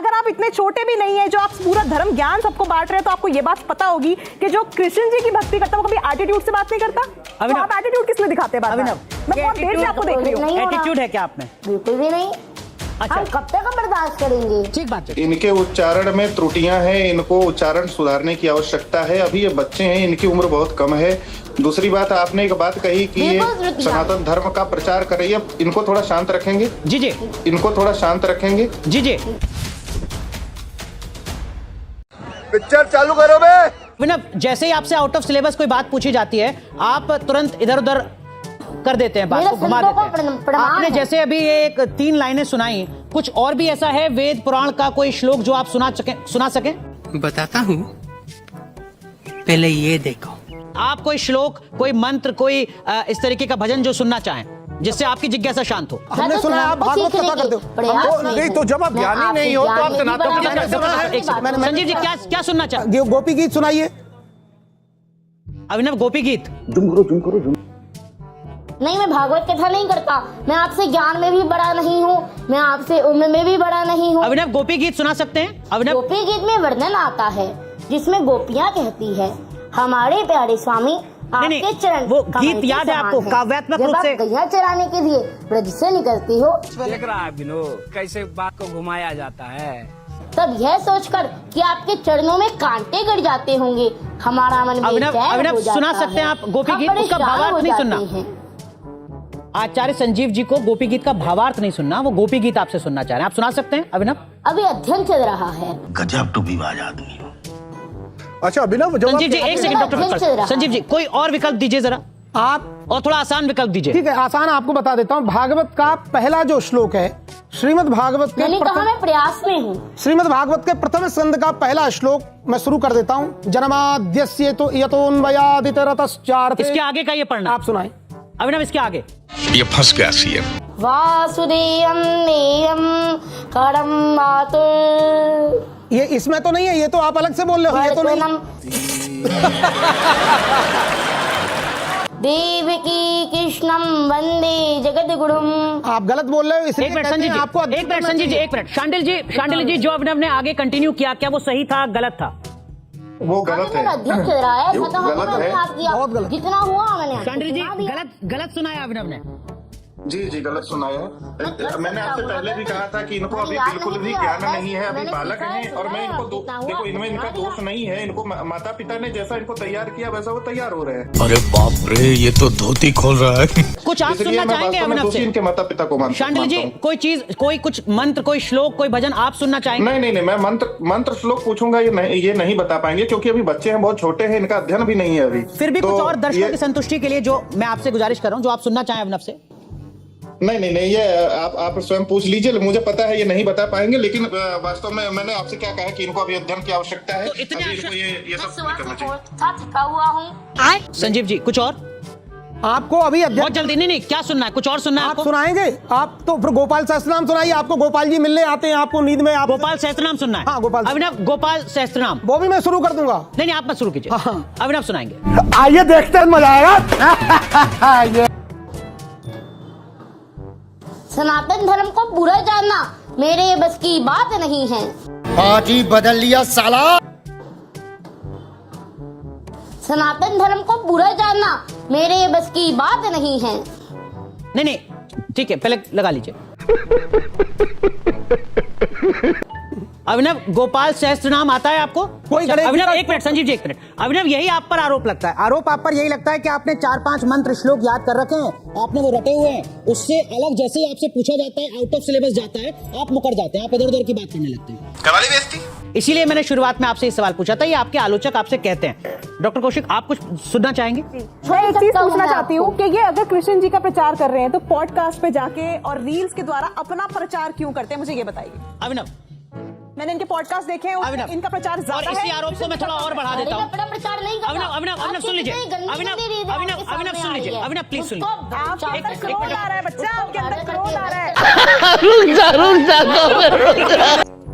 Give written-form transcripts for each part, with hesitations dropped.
अगर आप इतने छोटे भी नहीं है, जो आप पूरा धर्म ज्ञान सबको बांट रहे हैं, तो आपको ये बात पता होगी कि जो कृष्ण जी की भक्ति करता है वो कभी एटीट्यूड से बात नहीं करता। तो आप एटीट्यूड किस लिए दिखाते हैं? अभिनव, मैं बहुत देर से आपको देख रही हूँ। एटीट्यूड है क्या आप में? बिल्कुल भी नहीं। अच्छा, हम कब तक बर्दाश्त करेंगे? ठीक बात है। इनके उच्चारण में त्रुटियां हैं, इनको उच्चारण सुधारने की आवश्यकता है। अभी ये बच्चे हैं, इनकी उम्र बहुत कम है। दूसरी बात, आपने एक बात कही कि ये सनातन धर्म का प्रचार कर रही है, इनको थोड़ा शांत रखेंगे? जी जी, इनको थोड़ा शांत रखेंगे? जी जी। पिक्चर चालू करो बे। अभिनव, जैसे ही आपसे आउट ऑफ सिलेबस कोई बात पूछी जाती है, आप तुरंत इधर उधर कर देते हैं, बात को घुमा देते हैं। आपने जैसे अभी एक 3 लाइनें सुनाई, कुछ और भी ऐसा है वेद पुराण का कोई श्लोक जो आप सुना सकें? बताता हूँ, पहले ये देखो। आप कोई श्लोक, कोई मंत्र, कोई इस तरीके का भजन जो सुनना चाहें, जिससे आपकी जिज्ञासा शांत हो। हमने सुना है आप भागवत कथा करते हो। नहीं तो जब आप ज्ञानी नहीं हो तो आप सनातन। संजीव जी क्या सुनना चाहते? गोपी गीत सुनाइए। अभिनव, गोपी गीत। जुम। नहीं, मैं भागवत कथा नहीं करता। मैं आपसे ज्ञान में भी बड़ा नहीं हूँ, मैं आपसे उम्र में भी बड़ा नहीं हूँ। अभिनव, गोपी गीत सुना सकते हैं? अभिनव, गोपी गीत में वर्णन आता है जिसमें गोपियाँ कहती है, हमारे प्यारे स्वामी आपके चरण। वो गीत याद है आपको काव्यात्मक रूप से? गैया चराने के लिए ब्रज से निकलती हो, देख रहा है विनोद कैसे बात को घुमाया जाता है। तब यह सोचकर कि आपके चरणों में कांटे गड़ जाते होंगे, हमारा मन अभिनव, सुना सकते हैं आप गोपी गीत? उसका भावार्थ नहीं सुनना। आचार्य संजीव जी को गोपी गीत का भावार्थ नहीं सुनना, वो गोपी गीत आपसे सुनना चाह रहे हैं। आप सुना सकते हैं अभिनव? अभी अध्ययन चल रहा है। गजब टूबीबाज आदमी हो। अच्छा अभिनव, संजीव जी एक सेकंड, डॉक्टर संजीव जी कोई और विकल्प दीजिए जरा, आप और थोड़ा आसान विकल्प दीजिए। ठीक है, आसान आपको बता देता हूँ। भागवत का पहला जो श्लोक है, श्रीमद् भागवत के मैं प्रयास में हूँ। श्रीमद् भागवत के प्रथम स्कंद का पहला श्लोक मैं शुरू कर देता हूँ। जन्माद्यस्य तो यतोन्वयादितरतश्चार्थे। इसके आगे का ये पढ़ना आप सुनाएं। अभिनव, इसके आगे। ये फंस गया सीएम। वासुदेवं नेयं करम मातुर। ये इसमें तो नहीं है, ये तो आप अलग से बोल रहे हो। ये तो नहीं। देवकी कृष्णम वंदे जगद्गुरुम। आप गलत बोल रहे हो। एक मिनट संजीव जी, आपको एक मिनट संजीव जी, एक मिनट। शांडिल जी, जो अभिनव ने आगे कंटिन्यू किया, क्या वो सही था, गलत था? वो गलत है। अध्ययन चल रहा है, गलत है, बहुत गलत। जितना हुआ मैंने। शांडिल जी, गलत सुनाया अभिनव ने। जी गलत सुनाया। मैंने आपसे पहले भी कहा था कि इनको अभी बिल्कुल भी ज्ञान नहीं है, अभी बालक हैं। और मैं इनको देखो, इनमें इनका दोष नहीं है। इनको माता पिता ने जैसा इनको तैयार किया वैसा वो तैयार हो रहे हैं। अरे बाप रे, ये तो धोती खोल रहा है। कुछ आप सुनना चाहेंगे अभिनव से? इनके माता पिता को मानता हूं। शांडिल जी, कोई चीज, कोई कुछ मंत्र, कोई श्लोक, कोई भजन आप सुनना चाहेंगे? नहीं, मैं मंत्र श्लोक पूछूंगा, ये नहीं बता पाएंगे क्योंकि अभी बच्चे हैं, बहुत छोटे हैं, इनका अध्ययन भी नहीं है अभी। फिर भी कुछ और दर्शकों की संतुष्टि के लिए जो मैं आपसे गुजारिश कर रहा हूँ, जो आप सुनना चाहें अभिनव से। नहीं, ये आप स्वयं पूछ लीजिए। मुझे पता है ये नहीं बता पाएंगे, लेकिन वास्तव में मैंने आपसे क्या कहा कि इनको अभी अध्ययन की आवश्यकता है। तो इतने अभी इनको ये सब नहीं करना चाहिए। थका हुआ हूँ। संजीव जी, कुछ और आपको अभी बहुत जल्दी? नहीं, क्या सुनना है? कुछ और सुनना है आप आपको? सुनाएंगे? आप तो फिर गोपाल सहस्त्रनाम सुनाइए। आपको गोपाल जी मिलने आते हैं, आपको नींद में। गोपाल सहस्त्रनाम सुनना है? हाँ, गोपाल। अभिनव, गोपाल सहस्त्रनाम वो भी मैं शुरू कर दूंगा। नहीं, आप मत शुरू कीजिए। हाँ। अभिनव सुनाएंगे। आइए देखते हैं, मजा आएगा। सनातन धर्म को बुरा जानना मेरे बस की बात नहीं है। पार्टी बदल लिया साला। सनातन धर्म को बुरा जानना मेरे बस की बात नहीं है। नहीं, ठीक है, पहले लगा लीजिए। अभिनव, गोपाल सहस्त्रनाम आता है आपको? अभिनव, एक मिनट संजीव जी, एक मिनट। अभिनव, यही आप पर आरोप लगता है? आरोप आप पर यही लगता है कि आपने 4-5 मंत्र श्लोक याद कर रखे हैं, आपने वो रटे हुए हैं, उससे अलग जैसे ही आपसे पूछा जाता है, आउट ऑफ सिलेबस जाता है, आप मुकर जाते हैं, आप इधर उधर की बात करने लगते हैं। कवाली बेइज्जती। इसीलिए मैंने शुरुआत में आपसे ये सवाल पूछा था, ये आपके आलोचक आपसे कहते हैं। डॉक्टर कौशिक, आप कुछ सुनना चाहेंगे? मैं एक चीज पूछना चाहती हूँ कि ये अगर कृष्ण जी का प्रचार कर रहे हैं तो पॉडकास्ट पे जाके और रील्स के द्वारा अपना प्रचार क्यों करते हैं, मुझे ये बताइए। अभिनव, मैंने इनके पॉडकास्ट देखे हैं, इनका प्रचार ज्यादा है। और इसी आरोप को मैं थोड़ा और बढ़ा देता हूँ। प्रचार नहीं करता। अभिनव सुन लीजिए। अभिनव सुन लीजिए। अभिनव प्लीज सुनिए। आपके अंदर क्रोध आ रहा है बच्चा, आपके अंदर क्रोध आ रहा है।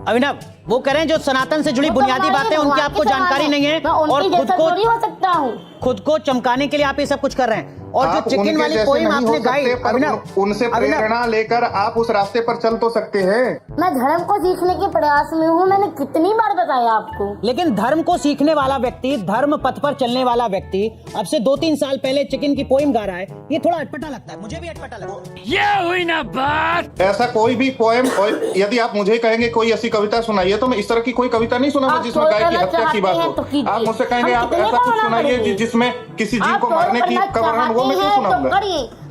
अभिनव, वो कह रहे हैं जो सनातन से जुड़ी वो तो बुनियादी हमारे बातें उनकी भगवान आपको के समान जानकारी नहीं है मैं और उनकी जैसा थोड़ी हो सकता हूँ। खुद को चमकाने के लिए आप ये सब कुछ कर रहे हैं। और जो आप चिकन उनके वाली जैसे पोएम नहीं आपने हो गाई, सकते, पर अभिनव, उनसे प्रेरणा लेकर आप उस रास्ते पर चल तो सकते हैं। मैं धर्म को सीखने के प्रयास में हूँ, मैंने कितनी बार बताया आपको। लेकिन धर्म को सीखने वाला व्यक्ति, धर्म पथ पर चलने वाला व्यक्ति अब से 2-3 साल पहले चिकन की पोएम गा रहा है, ये थोड़ा अटपटा लगता है, मुझे भी अटपटा लगता है। ये हुई ना बात। ऐसा कोई भी पोएम, और यदि आप मुझे कहेंगे कोई ऐसी कविता सुनाइए तो मैं इस तरह की कोई कविता नहीं सुनाऊंगा जिसमें गाय की हत्या की बात हो। आप मुझसे कहेंगे आप ऐसा कुछ सुनाइए जिसमें किसी जीव को मारने की वर्णन, वो मैं क्यों सुनाऊंगा?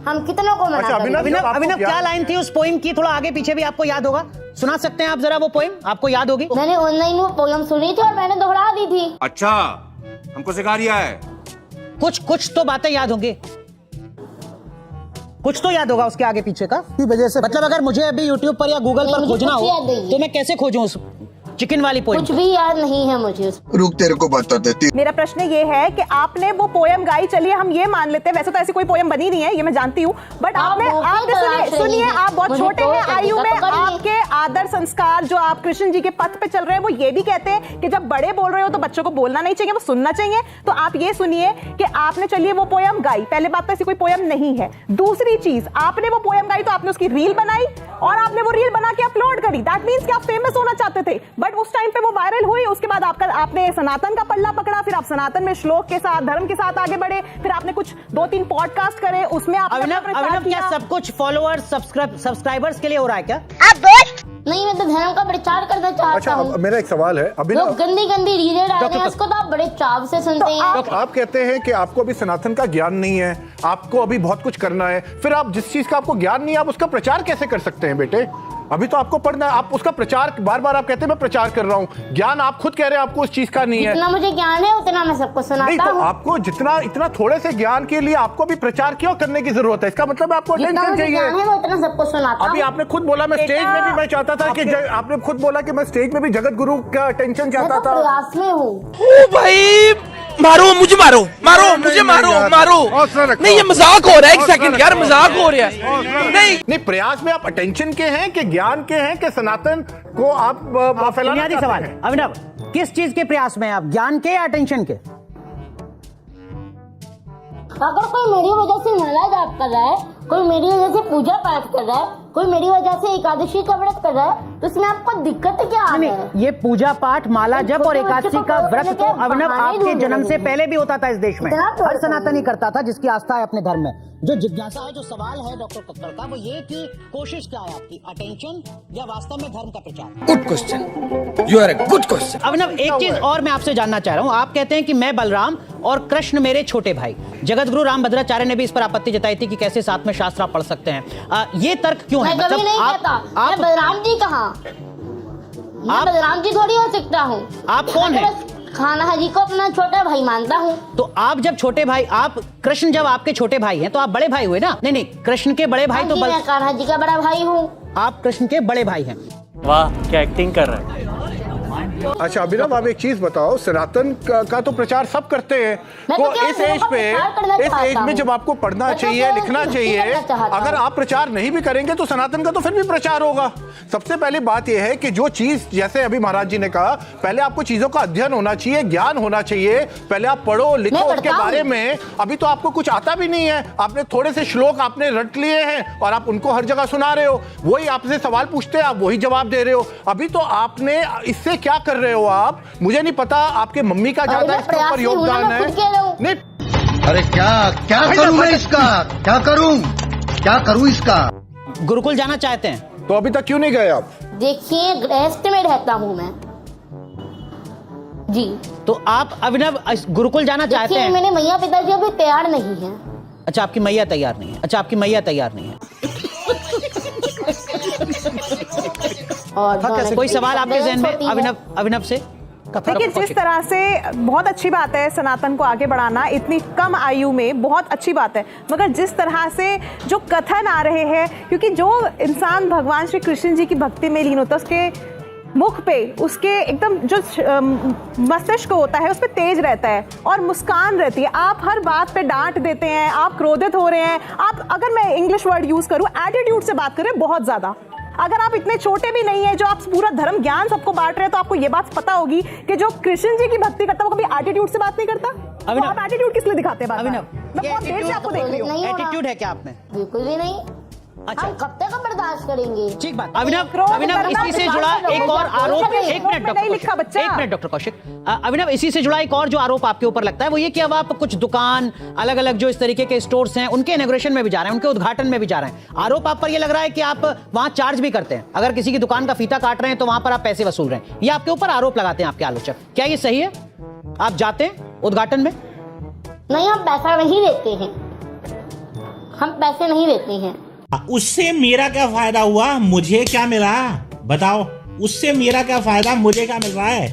हम कितनों को मना करेंगे। अभिनव क्या लाइन थी उस पोएम की? थोड़ा आगे पीछे भी आपको याद होगा, सुना सकते हैं आप जरा वो पोएम, आपको याद होगी? मैंने ऑनलाइन वो पोएम सुनी थी और मैंने दोहरा दी थी। अच्छा, हमको सिखा रिया है। कुछ तो बातें याद होंगी, कुछ तो याद होगा उसके आगे पीछे का की वजह से मतलब अगर मुझे अभी YouTube पर या Google पर मुझे खोजना कुछ हो याद नहीं है। तो मैं कैसे खोजूं उस चिकन वाली पोएम? कुछ भी याद नहीं है मुझे। रुक तेरे को बता देती। मेरा प्रश्न ये है कि आपने वो पोएम गाई, चलिए हम ये मान लेते हैं, वैसे तो ऐसी कोई पोएम बनी नहीं है, ये मैं जानती हूँ, बट आपने सुनिए आप बहुत छोटे हैं आयु में, आपके आदर संस्कार जो आप कृष्ण जी के पथ पे चल रहे हैं वो ये भी कहते हैं कि जब बड़े बोल रहे हो तो बच्चों को बोलना नहीं चाहिए, वो सुनना चाहिए। तो आप ये सुनिए कि आपने चलिए वो पोएम गाई, पहले बात तो ऐसी कोई पोएम नहीं है। दूसरी चीज, आपने वो पोएम गाई तो आपने उसकी रील बनाई और आपने वो रील बना के अपलोड करी, दैट मींस कि आप फेमस होना चाहते थे, बट उस टाइम पे वो वायरल हुई। उसके बाद आपने सनातन का पल्ला पकड़ा, फिर आप सनातन में श्लोक के साथ, धर्म के साथ आगे बढ़े, फिर आपने कुछ 2-3 पॉडकास्ट करे, उसमें आप अभिनव क्या सब कुछ फॉलोअर्स सब्सक्राइबर्स के लिए हो रहा है क्या? नहीं, मैं तो धर्म का प्रचार करना चाहता हूँ। मेरा एक सवाल है, अभी लोग गंदी गंदी रीलें डाल रहे हैं, उसको तो आप बड़े चाव से सुनते हैं। आप कहते हैं कि आपको अभी सनातन का ज्ञान नहीं है, आपको अभी बहुत कुछ करना है, फिर आप जिस चीज का आपको ज्ञान नहीं है आप उसका प्रचार कैसे कर सकते हैं बेटे? अभी तो आपको पढ़ना है, आप उसका प्रचार बार बार आप कहते हैं मैं प्रचार कर रहा हूँ, ज्ञान आप खुद कह रहे हैं आपको उस चीज का नहीं है। जितना मुझे ज्ञान है उतना मैं सबको नहीं, सुनाता तो हूँ। आपको जितना इतना थोड़े से ज्ञान के लिए आपको भी प्रचार क्यों करने की जरूरत है? इसका मतलब आपको जितना अटेंशन मुझे चाहिए। ज्ञान है मैं उतना सबको सुनाता अभी हूँ। आपने खुद बोला मैं स्टेज में भी मैं चाहता था कि आपने खुद बोला कि मैं स्टेज में भी जगत गुरु का अटेंशन मैं चाहता तो था। प्रयास में हूँ। ओ भाई, मारो मुझे, मारो मुझे, मारो। नहीं, ये मजाक हो रहा है, एक सेकंड यार, मजाक हो रहा है। नहीं, प्रयास में आप अटेंशन के हैं कि ज्ञान के हैं कि सनातन को आप फैलाना बुनियादी सवाल है अभिनव, किस चीज के प्रयास में आप, ज्ञान के या अटेंशन के? अगर कोई मेरी वजह से माला जाप कर रहा है, कोई मेरी वजह से पूजा पाठ कर रहा है, कोई मेरी वजह से एकादशी का व्रत कर रहा है, तो उसमें आपको दिक्कत क्या आ रही है? ये पूजा पाठ, माला जप और एकादशी का व्रत तो अभिनव आपके जन्म से पहले भी होता था इस देश में, हर सनातनी करता था जिसकी आस्था है अपने धर्म में। जो जिज्ञासा है, जो सवाल है डॉक्टर कक्कड़ का, वो ये कि कोशिश क्या है आपकी, अटेंशन या वास्तव में धर्म का प्रचार? Good question, you are a good question. Abhinav एक चीज और मैं आपसे जानना चाह रहा हूँ, आप कहते हैं कि मैं बलराम और कृष्ण मेरे छोटे भाई, जगत गुरु रामभद्राचार्य ने भी इस पर आपत्ति जताई थी कि कैसे साथ में शास्त्र आप पढ़ सकते हैं, ये तर्क क्यों है? मैं कभी नहीं कहता, मैं बलराम जी कहाँ, मैं बलराम जी थोड़ी हो सकता हूँ। आप कौन है? खाना जी को अपना छोटा भाई मानता हूँ। तो आप जब छोटे भाई, आप कृष्ण जब आपके छोटे भाई हैं तो आप बड़े भाई हुए ना? नहीं, कृष्ण के बड़े भाई तो मैं कान्हा जी का बड़ा भाई हूँ। आप कृष्ण के बड़े भाई हैं। वाह, क्या एक्टिंग कर रहा है। अच्छा अभिनव, आप एक चीज बताओ, सनातन का तो प्रचार सब करते हैं, तो इस एज में जब आपको पढ़ना चाहिए, लिखना चाहिए, अगर आप प्रचार नहीं भी करेंगे तो सनातन का तो फिर भी प्रचार होगा। सबसे पहली बात यह है कि जो चीज, जैसे अभी महाराज जी ने कहा, पहले आपको चीजों का अध्ययन होना चाहिए, ज्ञान होना चाहिए, पहले आप पढ़ो लिखो उसके बारे में। अभी तो आपको कुछ आता भी नहीं है, आपने थोड़े से श्लोक आपने रट लिए हैं और आप उनको हर जगह सुना रहे हो, वही आपसे सवाल पूछते हैं आप वही जवाब दे रहे हो। अभी तो आपने इससे क्या कर रहे हो आप, मुझे नहीं पता, आपके मम्मी का ज्यादा इसके ऊपर योगदान है। नहीं, अरे क्या करूं मैं इसका, क्या करूं इसका? गुरुकुल जाना चाहते हैं तो अभी तक क्यों नहीं गए आप? देखिए, गृहस्थ में रहता हूँ मैं जी। तो आप अभिनव गुरुकुल जाना चाहते हैं? मेरे मैया पिताजी अभी तैयार नहीं है। अच्छा, आपकी मैया तैयार नहीं है। अच्छा, आपकी मैया तैयार नहीं है। और कोई सवाल आपके ज़हन में अभिनव से? देखिए, जिस तरह से बहुत अच्छी बात है सनातन को आगे बढ़ाना, इतनी कम आयु में बहुत अच्छी बात है, मगर जिस तरह से जो कथन आ रहे हैं, क्योंकि जो इंसान भगवान श्री कृष्ण जी की भक्ति में लीन होता है, उसके मुख पे, उसके एकदम जो मस्तिष्क होता है उस पे तेज रहता है और मुस्कान रहती है। आप हर बात पे डांट देते हैं, आप क्रोधित हो रहे हैं, आप, अगर मैं इंग्लिश वर्ड यूज करूं, एटीट्यूड से बात करें बहुत ज्यादा। अगर आप इतने छोटे भी नहीं है, जो आप पूरा धर्म ज्ञान सबको बांट रहे हैं, तो आपको ये बात पता होगी कि जो कृष्ण जी की भक्ति करता है वो कभी एटीट्यूड से बात नहीं करता। तो आप एटीट्यूड किस लिए दिखाते हैं? अभिनव, मैं बहुत देर से आपको देख रही हूँ। एटीट्यूड है क्या आप में? बिल्कुल भी नहीं। अच्छा, हम कब तक बर्दाश्त करेंगे? ठीक बात। अभिनव इसी से जुड़ा एक और आरोप, एक मिनट डॉक्टर कौशिक, अभिनव इसी से जुड़ा एक और जो आरोप आपके ऊपर लगता है वो ये कि अब आप कुछ दुकान, अलग अलग जो इस तरीके के स्टोर्स हैं उनके इनॉग्रेशन में भी जा रहे हैं, उनके उद्घाटन में भी जा रहे हैं। आरोप आप पर ये लग रहा है कि आप वहां चार्ज भी करते हैं, अगर किसी की दुकान का फीता काट रहे हैं तो वहां पर आप पैसे वसूल रहे हैं। ये आपके ऊपर आरोप लगाते हैं आपके आलोचक, क्या ये सही है? आप जाते हैं उद्घाटन में? नहीं, हम पैसा नहीं देते हैं, हम पैसे नहीं देते हैं। उससे मेरा क्या फायदा हुआ? मुझे क्या मिला बताओ? उससे मेरा क्या फायदा, मुझे क्या मिल रहा है?